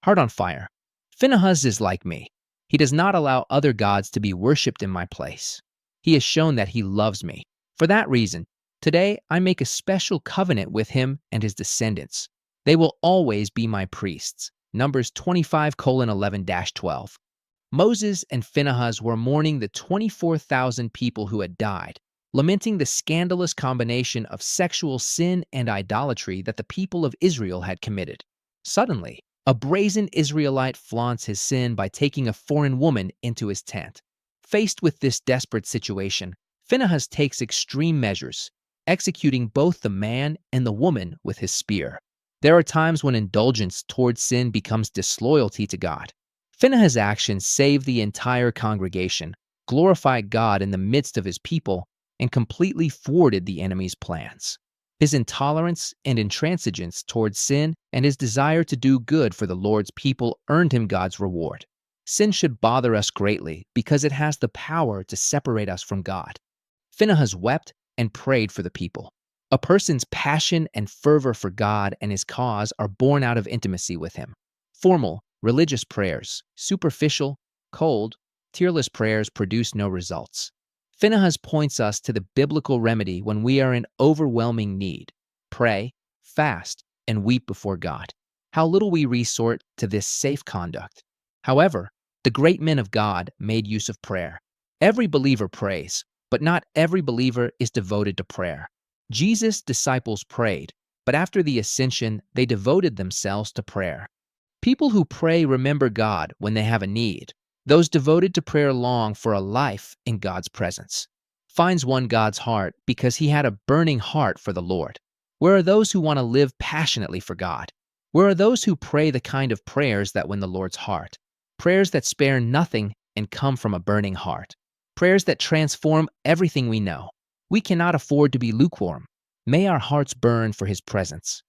Heart on fire. Phinehas is like me. He does not allow other gods to be worshipped in my place. He has shown that he loves me. For that reason, today I make a special covenant with him and his descendants. They will always be my priests. Numbers 25:11-12. Moses and Phinehas were mourning the 24,000 people who had died, lamenting the scandalous combination of sexual sin and idolatry that the people of Israel had committed. Suddenly, a brazen Israelite flaunts his sin by taking a foreign woman into his tent. Faced with this desperate situation, Phinehas takes extreme measures, executing both the man and the woman with his spear. There are times when indulgence towards sin becomes disloyalty to God. Phinehas' actions saved the entire congregation, glorified God in the midst of his people, and completely thwarted the enemy's plans. His intolerance and intransigence towards sin and his desire to do good for the Lord's people earned him God's reward. Sin should bother us greatly because it has the power to separate us from God. Phinehas wept and prayed for the people. A person's passion and fervor for God and his cause are born out of intimacy with him. Formal, religious prayers, superficial, cold, tearless prayers produce no results. Phinehas points us to the biblical remedy when we are in overwhelming need. Pray, fast, and weep before God. How little we resort to this safe conduct. However, the great men of God made use of prayer. Every believer prays, but not every believer is devoted to prayer. Jesus' disciples prayed, but after the ascension, they devoted themselves to prayer. People who pray remember God when they have a need. Those devoted to prayer long for a life in God's presence. Finds won God's heart because he had a burning heart for the Lord. Where are those who want to live passionately for God? Where are those who pray the kind of prayers that win the Lord's heart? Prayers that spare nothing and come from a burning heart. Prayers that transform everything we know. We cannot afford to be lukewarm. May our hearts burn for his presence.